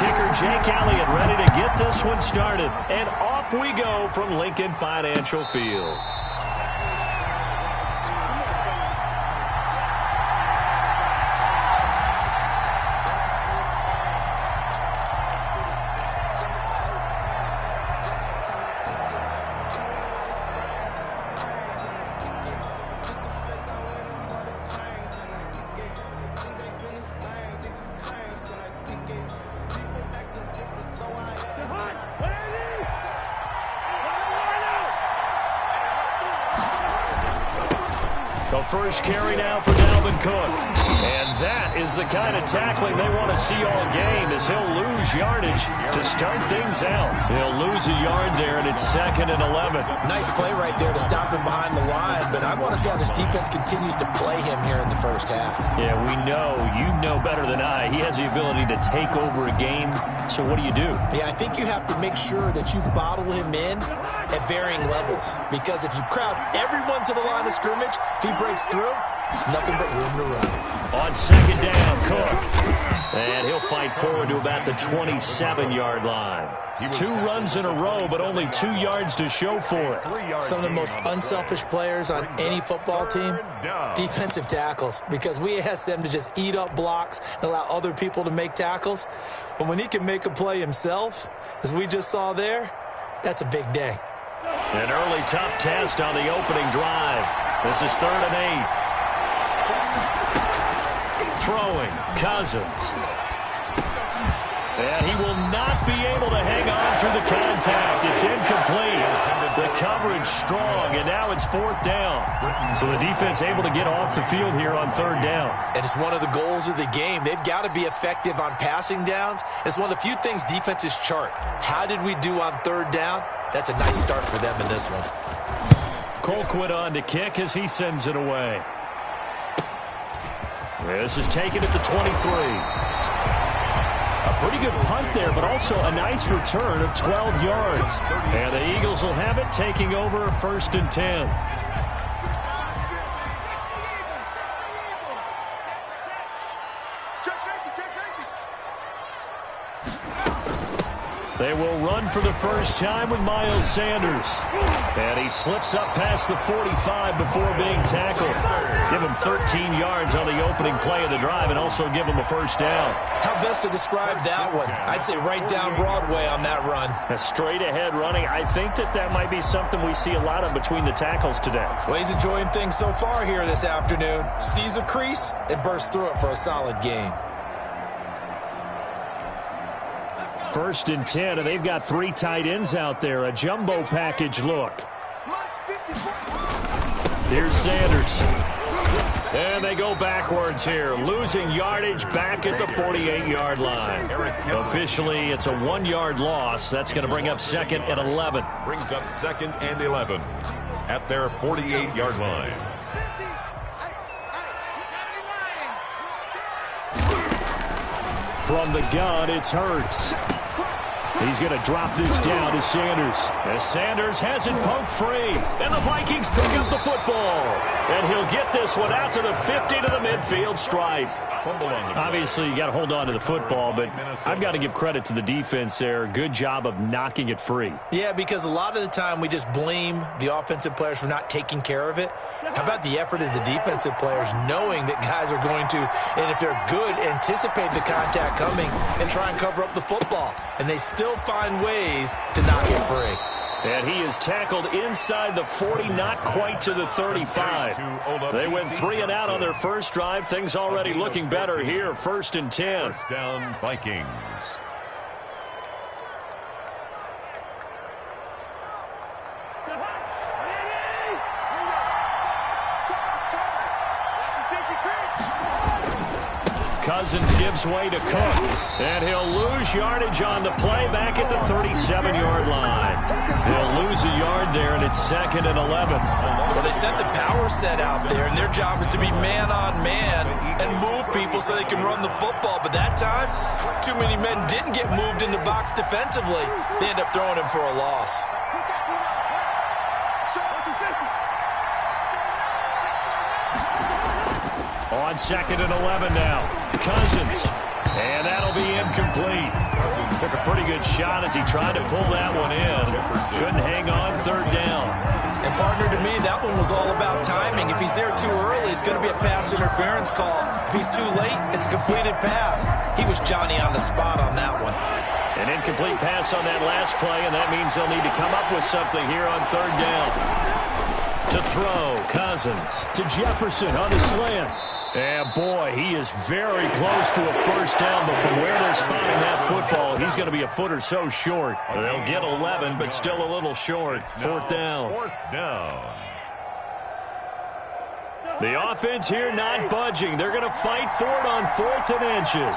kicker Jake Elliott ready to get this one started. And off we go from Lincoln Financial Field. The first carry now for Dalvin Cook. And that is the kind of tackling they want to see all game, as he'll lose yardage to start things out. He'll lose a yard there, and it's 2nd and 11. Nice play right there to stop him behind the line, but I want to see how this defense continues to play him here in the first half. Yeah, we know. You know better than I. He has the ability to take over a game, so what do? Yeah, I think you have to make sure that you bottle him in at varying levels, because if you crowd everyone to the line of scrimmage, if he breaks through, there's nothing but room to run. On 2nd down, Cook. And he'll fight forward to about the 27-yard line. 2 runs in a row, but only 2 yards to show for it. Some of the most unselfish players on any football team, defensive tackles, because we ask them to just eat up blocks and allow other people to make tackles. But when he can make a play himself, as we just saw there, that's a big day. An early tough test on the opening drive. This is 3rd and 8. Throwing, Cousins. And he will not be able to hang on through the contact. It's incomplete. The coverage strong, and now it's 4th down. So the defense able to get off the field here on 3rd down. And it's one of the goals of the game. They've got to be effective on passing downs. It's one of the few things defenses chart. How did we do on 3rd down? That's a nice start for them in this one. Colquitt on to kick as he sends it away. This is taken at the 23. A pretty good punt there, but also a nice return of 12 yards. And the Eagles will have it, taking over 1st and 10. They will run for the first time with Miles Sanders. And he slips up past the 45 before being tackled. Give him 13 yards on the opening play of the drive and also give him a first down. How best to describe that one? I'd say right down Broadway on that run. A straight ahead running. I think that might be something we see a lot of between the tackles today. Well, he's enjoying things so far here this afternoon. Sees a crease and bursts through it for a solid gain. 1st and 10, and they've got 3 tight ends out there. A jumbo package look. Here's Sanders. And they go backwards here, losing yardage back at the 48-yard line. Officially, it's a 1-yard loss. That's going to bring up 2nd and 11. Brings up 2nd and 11 at their 48-yard line. From the gun, it's Hurts. He's going to drop this down to Sanders. As Sanders has it poked free. And the Vikings pick up the football. And he'll get this one out to the 50 to the midfield stripe. Obviously, you got to hold on to the football, but I've got to give credit to the defense there. Good job of knocking it free. Yeah, because a lot of the time we just blame the offensive players for not taking care of it. How about the effort of the defensive players knowing that guys are going to, and if they're good, anticipate the contact coming and try and cover up the football. And they still find ways to knock it free. And he is tackled inside the 40, not quite to the 35. They went 3 and out on their first drive. Things already looking better here. 1st and 10. First down, Vikings. Cousins gives way to Cook. And he'll lose yardage on the play back at the 37-yard line. He'll lose a yard there, and it's 2nd and 11. Well, they sent the power set out there, and their job is to be man-on-man and move people so they can run the football. But that time, too many men didn't get moved in the box defensively. They end up throwing him for a loss. On 2nd and 11 now. Cousins And that'll be incomplete. Took a pretty good shot as he tried to pull that one in. Couldn't hang on third down. And, partner, to me, that one was all about timing. If he's there too early, it's going to be a pass interference call. If he's too late, it's a completed pass. He was Johnny on the spot on that one. An incomplete pass on that last play, and that means they'll need to come up with something here on third down. To throw, Cousins to Jefferson on the slant. And, boy, he is very close to a first down, but from where they're spotting that football, he's going to be a foot or so short. They'll get 11, but still a little short. Fourth down. The offense here not budging. They're going to fight for it on 4th and inches.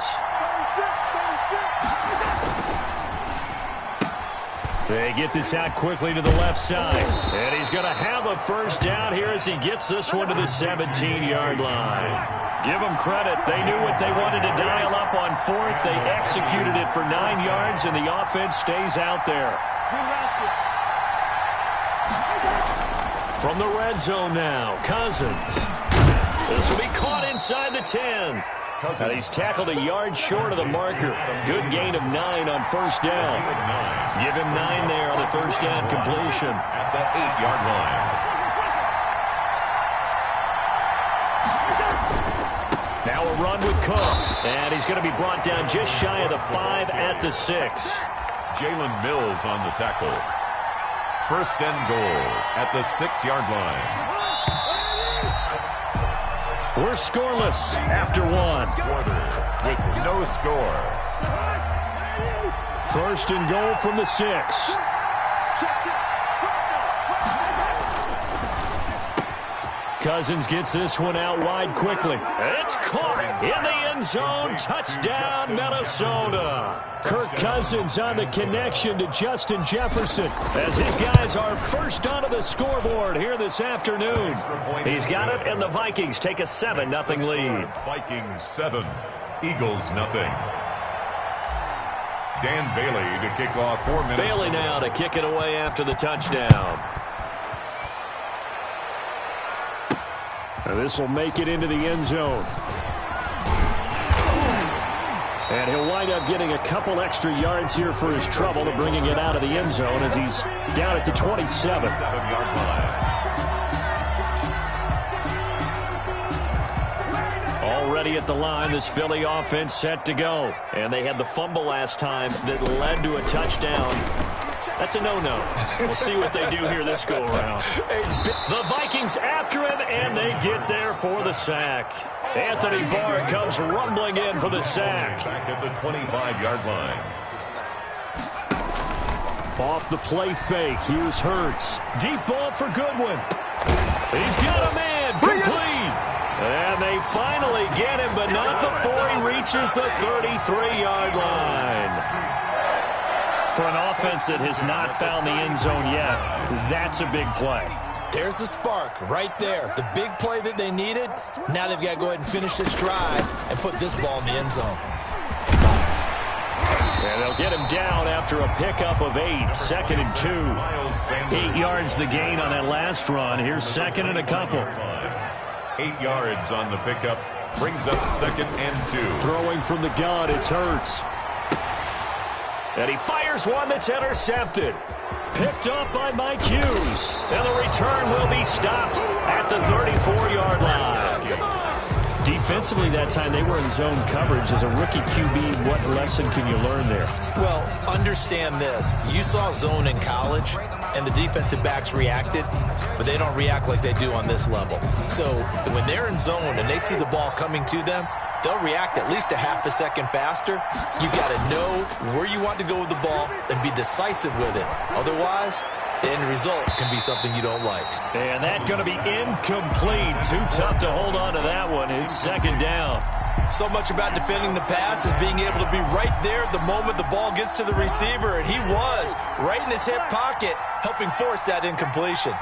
They get this out quickly to the left side. And he's going to have a first down here as he gets this one to the 17-yard line. Give them credit. They knew what they wanted to dial up on 4th. They executed it for 9 yards, and the offense stays out there. From the red zone now, Cousins. This will be caught inside the 10. And he's tackled a yard short of the marker. Good gain of 9 on first down. Give him 9 there on the first down completion. At the 8-yard line. Now a run with Cook. And he's going to be brought down just shy of the 5 at the 6. Jalen Mills on the tackle. First and goal at the 6-yard line. We're scoreless after one. Quarter with no score. First and goal from the 6. Cousins gets this one out wide quickly. It's caught in the end zone. Touchdown, Minnesota. Kirk Cousins on the connection to Justin Jefferson as his guys are first onto the scoreboard here this afternoon. He's got it, and the Vikings take a 7-0 lead. Vikings 7, Eagles nothing. Dan Bailey to kick off 4 minutes. Bailey now to kick it away after the touchdown. This will make it into the end zone. And he'll wind up getting a couple extra yards here for his trouble to bringing it out of the end zone as he's down at the 27. 7-yard line. Already at the line, this Philly offense set to go. And they had the fumble last time that led to a touchdown. That's a no-no. We'll see what they do here this go-around. The Vikings after him, and they get there for the sack. Anthony Barr comes rumbling in for the sack. Back at the 25-yard line. Off the play fake, here's Hurts. Deep ball for Goodwin. He's got a man, complete. And they finally get him, but not before he reaches the 33-yard line. For an offense that has not found the end zone yet, that's a big play. There's the spark right there. The big play that they needed. Now they've got to go ahead and finish this drive and put this ball in the end zone. And they'll get him down after a pickup of 8. 2nd and 2. 8 yards the gain on that last run. Here's 2nd and a couple. 8 yards on the pickup. Brings up 2nd and 2. Throwing from the gun, it's Hurts. And he fires one that's intercepted. Picked up by Mike Hughes. And the return will be stopped at the 34-yard line. Defensively that time, they were in zone coverage. As a rookie QB, what lesson can you learn there? Well, understand this. You saw zone in college, and the defensive backs reacted, but they don't react like they do on this level. So when they're in zone and they see the ball coming to them, they'll react at least a half a second faster. You've got to know where you want to go with the ball and be decisive with it. Otherwise, the end result can be something you don't like. And that's going to be incomplete. Too tough to hold on to that one. It's 2nd down. So much about defending the pass is being able to be right there at the moment the ball gets to the receiver, and he was right in his hip pocket, helping force that incompletion.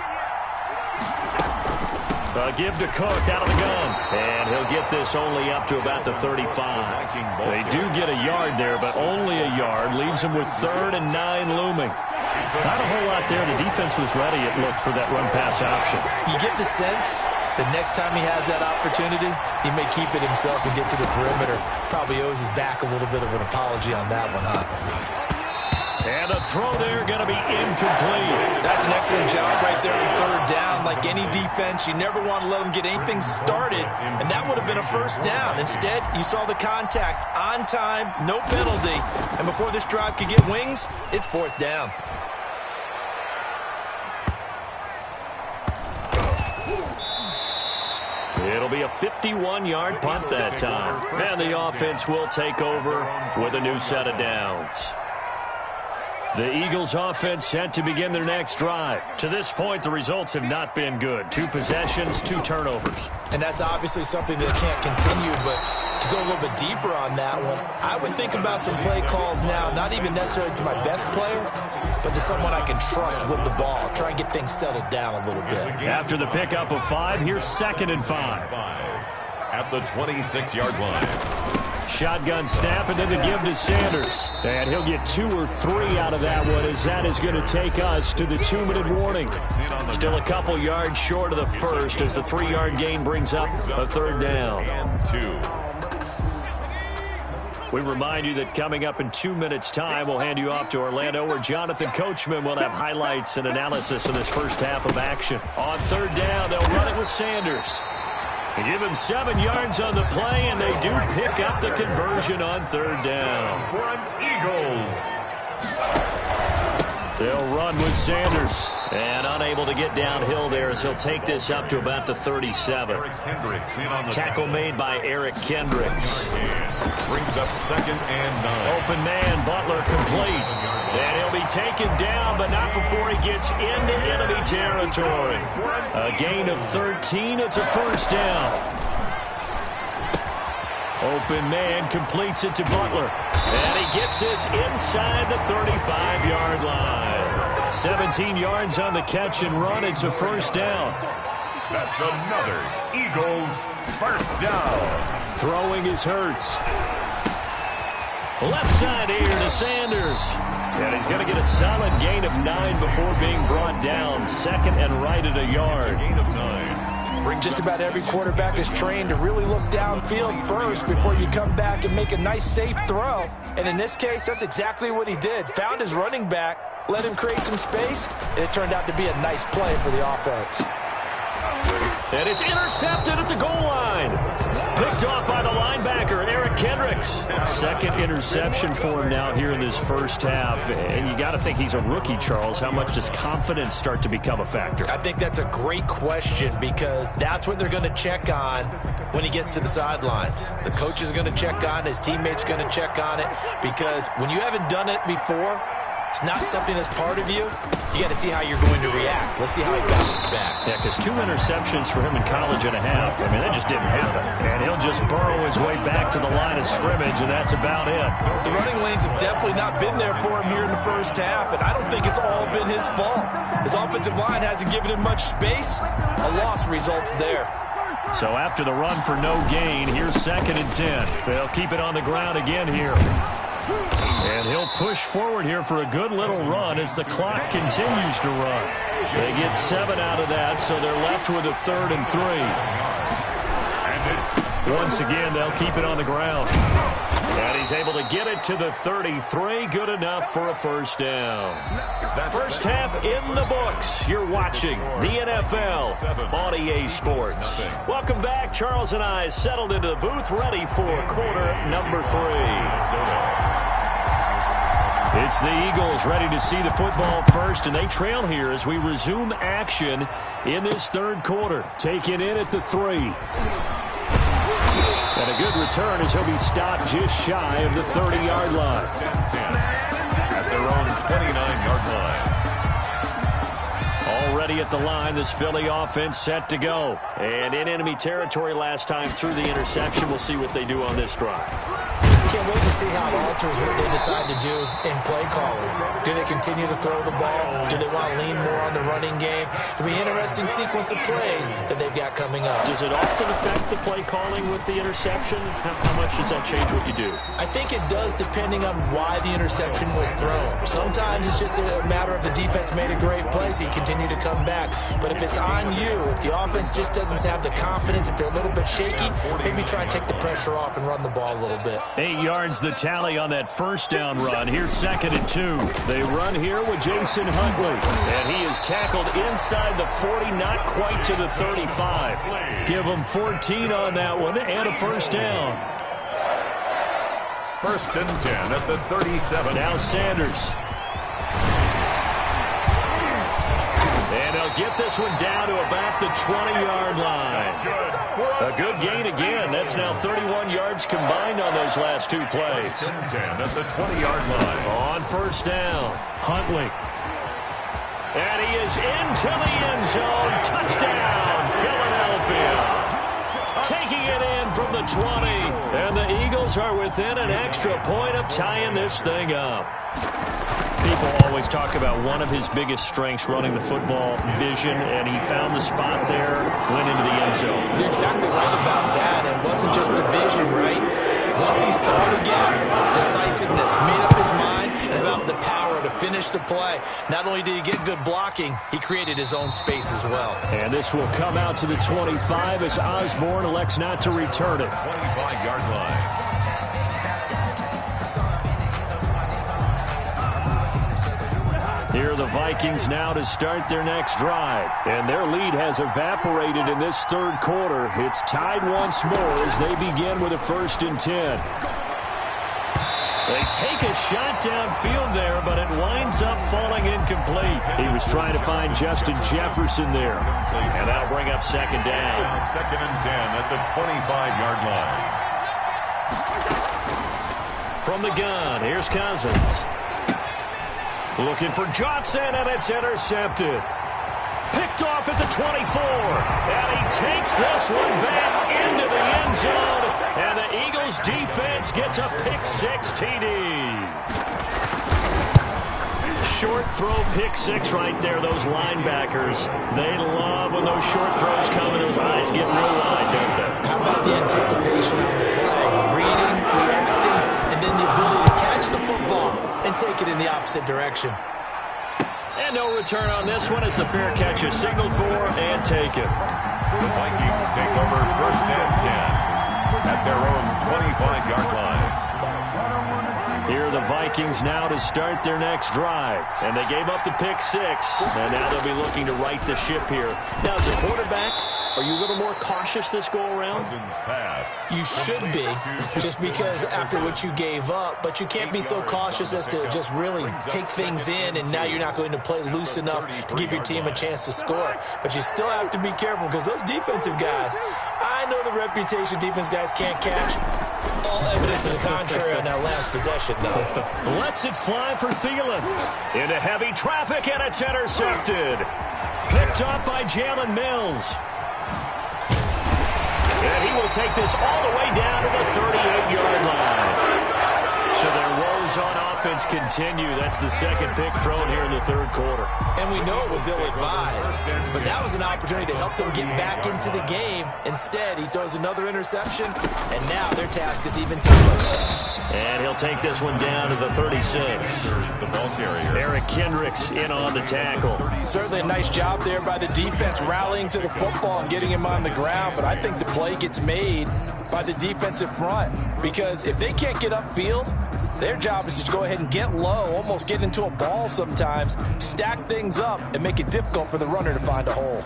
Give to Cook out of the gun. And he'll get this only up to about the 35. They do get a yard there, but only a yard. Leaves them with 3rd and 9 looming. Not a whole lot there. The defense was ready, it looked, for that run-pass option. You get the sense the next time he has that opportunity, he may keep it himself and get to the perimeter. Probably owes his back a little bit of an apology on that one, huh? And a throw there going to be incomplete. That's an excellent job right there on third down. Like any defense, you never want to let them get anything started, and that would have been a first down. Instead, you saw the contact on time, no penalty, and before this drive could get wings, it's fourth down. It'll be a 51-yard punt that time. And the offense will take over with a new set of downs. The Eagles offense set to begin their next drive. To this point, the results have not been good. 2 possessions, 2 turnovers. And that's obviously something that can't continue, but to go a little bit deeper on that one, I would think about some play calls now, not even necessarily to my best player, but to someone I can trust with the ball. Try and get things settled down a little bit. After the pickup of 5, here's 2nd and 5. At the 26-yard line. Shotgun snap and then the give to Sanders. And he'll get 2 or 3 out of that one, as that is going to take us to the 2-minute warning. Still a couple yards short of the first as the 3-yard gain brings up a third down. We remind you that coming up in 2 minutes' time, we'll hand you off to Orlando, where Jonathan Coachman will have highlights and analysis of this first half of action. On third down, they'll run it with Sanders. They give him 7 yards on the play, and they do pick up the conversion on third down. Run Eagles. They'll run with Sanders. And unable to get downhill there as he'll take this up to about the 37. Tackle made by Eric Kendricks. Brings up 2nd and 9. Open man, Butler complete. And he'll be taken down, but not before he gets into enemy territory. A gain of 13. It's a first down. Open man completes it to Butler. And he gets this inside the 35-yard line. 17 yards on the catch and run. It's a first down. That's another Eagles first down. Throwing is Hurts. Left side here to Sanders. And he's going to get a solid gain of 9 before being brought down. 2nd and right at a yard. Gain of 9. Just about every quarterback is trained to really look downfield first before you come back and make a nice, safe throw. And in this case, that's exactly what he did. Found his running back, let him create some space, and it turned out to be a nice play for the offense. And it's intercepted at the goal line. Picked off by the linebacker, Eric Kendricks. 2nd interception for him now here in this first half. And you got to think he's a rookie, Charles. How much does confidence start to become a factor? I think that's a great question, because that's what they're going to check on when he gets to the sidelines. The coach is going to check on it. His teammates are going to check on it, because when you haven't done it before, it's not something that's part of you. You got to see how you're going to react. Let's see how he bounces back. Yeah, because 2 interceptions for him in college and a half. I mean, that just didn't happen. And he'll just burrow his way back to the line of scrimmage, and that's about it. The running lanes have definitely not been there for him here in the first half, and I don't think it's all been his fault. His offensive line hasn't given him much space. A loss results there. So after the run for no gain, here's 2nd and 10. They'll keep it on the ground again here. And he'll push forward here for a good little run as the clock continues to run. They get 7 out of that, so they're left with a 3rd and 3. Once again, they'll keep it on the ground. And he's able to get it to the 33. Good enough for a first down. First half in the books. You're watching the NFL on EA Sports. Welcome back. Charles and I settled into the booth, ready for quarter number 3. It's the Eagles ready to see the football first, and they trail here as we resume action in this third quarter. Taken in at the 3. And a good return as he'll be stopped just shy of the 30-yard line. At their own 29-yard line. Already at the line, this Philly offense set to go. And in enemy territory last time through the interception. We'll see what they do on this drive. can't wait to see how it alters what they decide to do in play calling. Do they continue to throw the ball? Do they want to lean more on the running game? It'll be an interesting sequence of plays that they've got coming up. Does it often affect the play calling with the interception? How much does that change what you do? I think it does, depending on why the interception was thrown. Sometimes it's just a matter of the defense made a great play, so you continue to come back. But if it's on you, if the offense just doesn't have the confidence, if they're a little bit shaky, maybe try and take the pressure off and run the ball a little bit. 8 yards the tally on that first down run. Here's 2nd and 2. They run here with Jason Huntley. And he is tackled inside the 40, not quite to the 35. Give him 14 on that one and a first down. 1st and 10 at the 37. Now Sanders. And they'll get this one down to about the 20-yard line. A good gain again. That's now 31 yards combined on those last 2 plays. 1st and 10 at the 20-yard line. On first down, Huntley. And he is into the end zone. Touchdown, Philadelphia. Taking it in from the 20. And the Eagles are within an extra point of tying this thing up. People always talk about one of his biggest strengths, running the football, vision, and he found the spot there, went into the end zone. You're exactly right about that. It wasn't just the vision, right? Once he saw the gap, decisiveness, made up his mind, and about the power to finish the play. Not only did he get good blocking, he created his own space as well. And this will come out to the 25 as Osborne elects not to return it. 25-yard line. Here are the Vikings now to start their next drive. And their lead has evaporated in this 3rd quarter. It's tied once more as they begin with a 1st and 10. They take a shot downfield there, but it winds up falling incomplete. He was trying to find Justin Jefferson there. And that'll bring up 2nd down. 2nd and 10 at the 25-yard line. From the gun, here's Cousins. Looking for Johnson, and it's intercepted. Picked off at the 24. And he takes this one back into the end zone. And the Eagles defense gets a pick-6 TD. Short throw pick-6 right there. Those linebackers, they love when those short throws come and those eyes get real wide, don't they? How about the anticipation on the play? Reading, reacting, and then the ability to catch the football and take it in the opposite direction. And no return on this one as the fair catch is signaled for and taken. The Vikings take over 1st and 10 at their own 25-yard line. Here are the Vikings now to start their next drive. And they gave up the pick-6. And now they'll be looking to right the ship here. Now, as a quarterback, are you a little more cautious this go-around? You should be, just because after what you gave up. But you can't be so cautious as to just really take things in, and now you're not going to play loose enough to give your team a chance to score. But you still have to be careful because those defensive guys, I know the reputation defense guys can't catch. All evidence to the contrary on that last possession, though. Lets it fly for Thielen. Into heavy traffic, and it's intercepted. Picked up by Jalen Mills. And he will take this all the way down to the 38-yard line. So their woes on offense continue. That's the 2nd pick thrown here in the 3rd quarter. And we know it was ill-advised, but that was an opportunity to help them get back into the game. Instead, he throws another interception, and now their task is even tougher. And he'll take this one down to the 36. The ball carrier. Eric Kendricks in on the tackle. Certainly a nice job there by the defense rallying to the football and getting him on the ground, but I think the play gets made by the defensive front because if they can't get upfield, their job is to go ahead and get low, almost get into a ball sometimes, stack things up, and make it difficult for the runner to find a hole.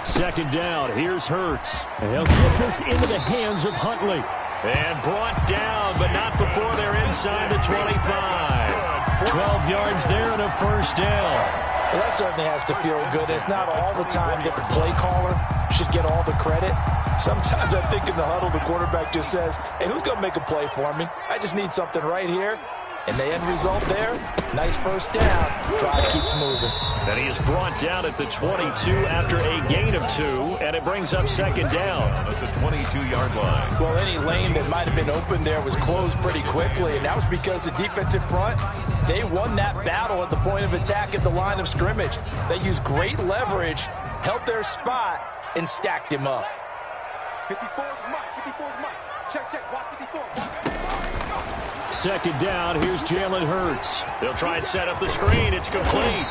Second down, here's Hurts. They'll get this into the hands of Huntley. And brought down, but not before they're inside the 25. 12 yards there and a first down. Well, that certainly has to feel good. It's not all the time that the play caller should get all the credit. Sometimes I think in the huddle, the quarterback just says, hey, who's going to make a play for me? I just need something right here. And the end result there, nice first down. Drive keeps moving. And he is brought down at the 22 after a gain of 2, and it brings up second down. At the 22-yard line. Well, any lane that might have been open there was closed pretty quickly, and that was because the defensive front, they won that battle at the point of attack at the line of scrimmage. They used great leverage, held their spot, and stacked him up. 54 is Mike. 54 is Mike. Check. Watch 54. Second down, here's Jalen Hurts. They'll try and set up the screen. It's complete.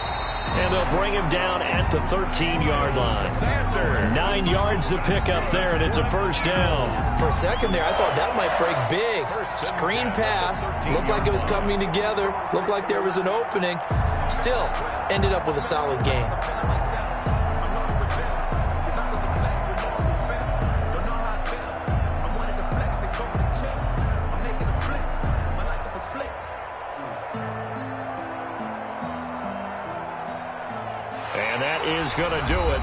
And they'll bring him down at the 13-yard line. 9 yards to pick up there, and it's a first down. For a second there, I thought that might break big. Screen pass. Looked like it was coming together. Looked like there was an opening. Still, ended up with a solid game. Is going to do it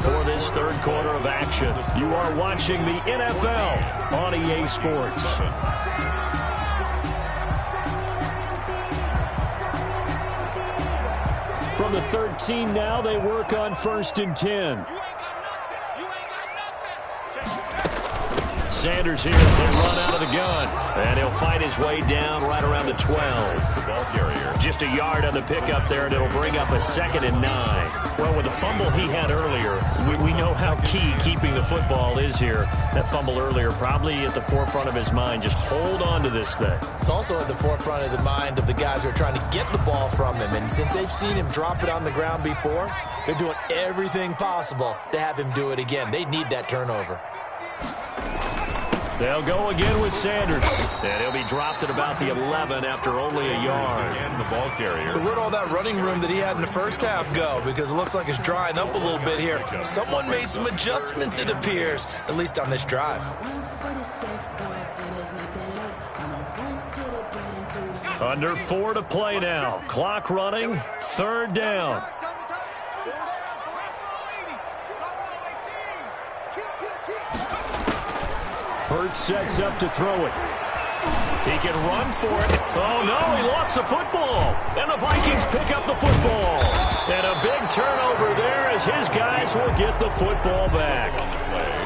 for this third quarter of action. You are watching the NFL on EA Sports. From the 13 now, they work on 1st and 10. Sanders here as they run out of the gun. And he'll fight his way down right around the 12. The ball carrier. Just a yard on the pickup there, and it'll bring up a 2nd and 9. Well, with the fumble he had earlier, we know how key keeping the football is here. That fumble earlier probably at the forefront of his mind. Just hold on to this thing. It's also at the forefront of the mind of the guys who are trying to get the ball from him. And since they've seen him drop it on the ground before, they're doing everything possible to have him do it again. They need that turnover. They'll go again with Sanders. And he'll be dropped at about the 11 after only a yard. Again, the ball carrier. So where'd all that running room that he had in the first half go? Because it looks like it's drying up a little bit here. Someone made some adjustments, it appears, at least on this drive. Under 4 to play now. Clock running. 3rd down. Hurts sets up to throw it. He can run for it. Oh, no, he lost the football. And the Vikings pick up the football. And a big turnover there as his guys will get the football back.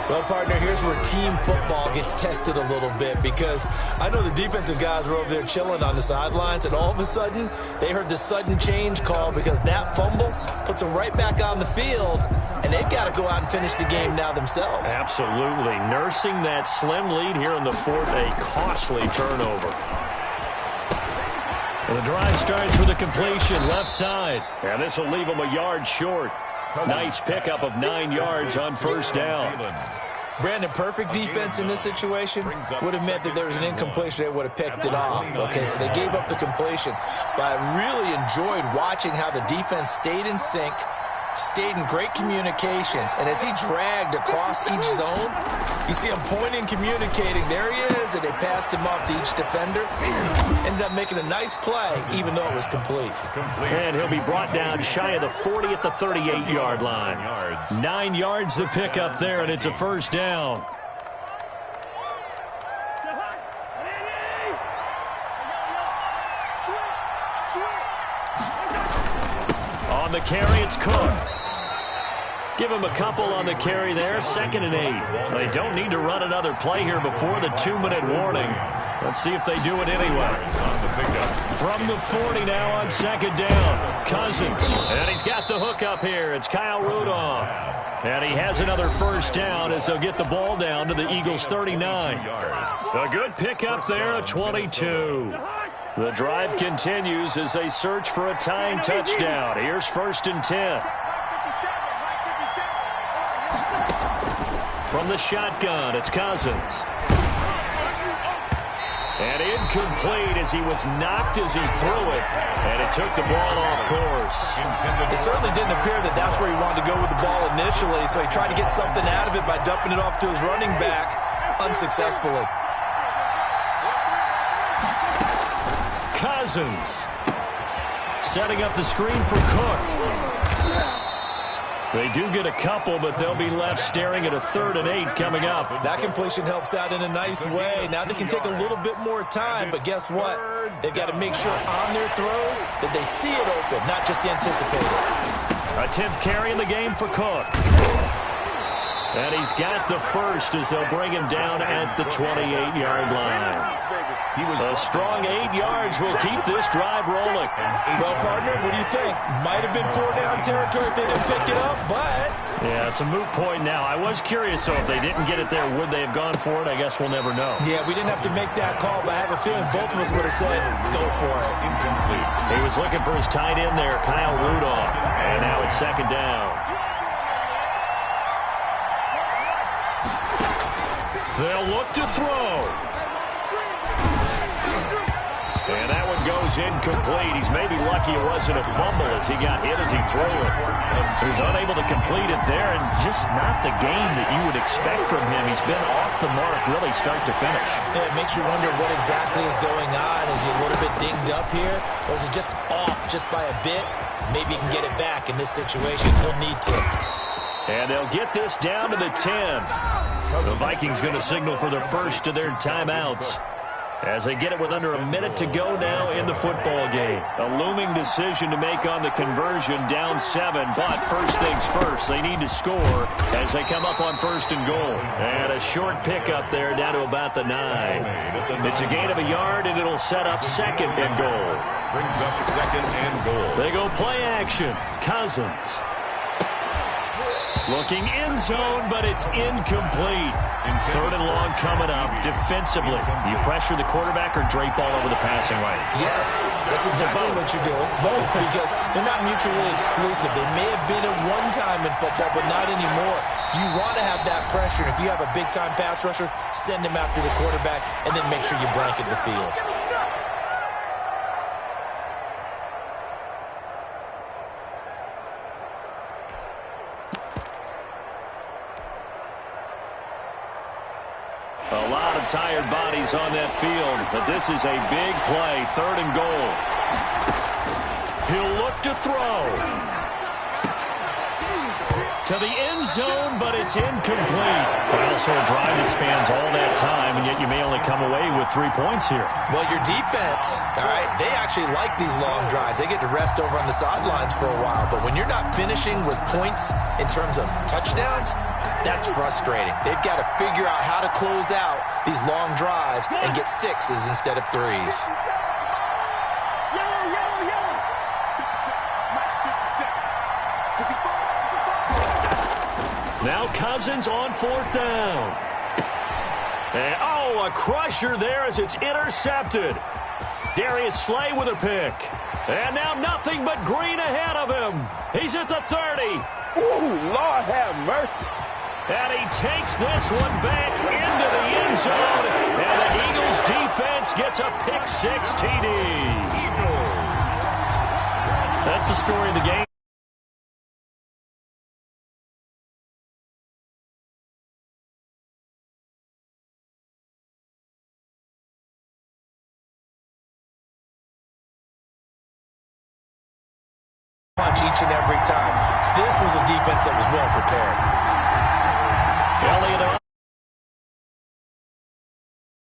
Well, partner, here's where team football gets tested a little bit, because I know the defensive guys were over there chilling on the sidelines, and all of a sudden, they heard the sudden change call because that fumble puts them right back on the field, and they've got to go out and finish the game now themselves. Absolutely. Nursing that slim lead here in the 4th, a costly turnover. And the drive starts with a completion left side. And this will leave them a yard short. Nice pickup of 9 yards on 1st down. Brandon, perfect defense in this situation would have meant that there was an incompletion. They would have picked it off. Okay, so they gave up the completion. But I really enjoyed watching how the defense stayed in sync, stayed in great communication, and as he dragged across each zone, you see him pointing, communicating. There he is, and they passed him off to each defender. Ended up making a nice play, even though it was complete. And he'll be brought down shy of the 40 at the 38-yard line. 9 yards to pick up there, and it's a 1st down. On the carry, it's Cook. Give him a couple on the carry there. 2nd and 8. They don't need to run another play here before the 2-minute warning. Let's see if they do it anyway. From the 40 now on 2nd down. Cousins. And he's got the hook up here. It's Kyle Rudolph. And he has another 1st down as they'll get the ball down to the Eagles' 39. A good pickup there, a 22. The drive continues as they search for a tying touchdown. Here's 1st and 10. From the shotgun, it's Cousins. And incomplete as he was knocked as he threw it. And it took the ball off course. It certainly didn't appear that that's where he wanted to go with the ball initially, so he tried to get something out of it by dumping it off to his running back unsuccessfully. Cousins setting up the screen for Cook. They do get a couple, but they'll be left staring at a 3rd and 8 coming up. That completion helps out in a nice way. Now they can take a little bit more time, but guess what? They've got to make sure on their throws that they see it open, not just anticipate it. A 10th carry in the game for Cook. And he's got the first as they'll bring him down at the 28-yard line. A strong 8 yards will keep this drive rolling. Well, partner, what do you think? Might have been 4-down territory if they didn't pick it up, but... Yeah, it's a moot point now. I was curious, so if they didn't get it there, would they have gone for it? I guess we'll never know. Yeah, we didn't have to make that call, but I have a feeling both of us would have said, go for it. Incomplete. He was looking for his tight end there, Kyle Rudolph. And now it's 2nd down. They'll look to throw. And that one goes incomplete. He's maybe lucky it wasn't a fumble as he got hit as he threw it. He was unable to complete it there, and just not the game that you would expect from him. He's been off the mark really start to finish. Yeah, it makes you wonder what exactly is going on. Is he a little bit dinged up here, or is he just off just by a bit? Maybe he can get it back in this situation. He'll need to. And they'll get this down to the 10. The Vikings going to signal for their first of their timeouts as they get it with under a minute to go now in the football game. A looming decision to make on the conversion, down 7. But first things first, they need to score as they come up on 1st and goal. And a short pickup there down to about the 9. It's a gain of a yard, and it'll set up 2nd and goal. Brings up 2nd and goal. They go play action. Cousins. Looking end zone, but it's incomplete. 3rd and long coming up defensively. You pressure the quarterback or drape all over the passing lane? Yes, that's exactly what you do. It's both because they're not mutually exclusive. They may have been at one time in football, but not anymore. You want to have that pressure. If you have a big-time pass rusher, send him after the quarterback, and then make sure you blanket the field. A lot of tired bodies on that field, but this is a big play, 3rd and goal. He'll look to throw. To the end zone, but it's incomplete. Also a drive that spans all that time, and yet you may only come away with 3 points here. Well, your defense, all right, they actually like these long drives. They get to rest over on the sidelines for a while, but when you're not finishing with points in terms of touchdowns, that's frustrating. They've got to figure out how to close out these long drives and get 6s instead of 3s. Now Cousins on 4th down. And, oh, a crusher there as it's intercepted. Darius Slay with a pick. And now nothing but green ahead of him. He's at the 30. Ooh, Lord have mercy. And he takes this one back into the end zone. And the Eagles defense gets a pick-6 TD. That's the story of the game. Punch each and every time. This was a defense that was well prepared. Elliott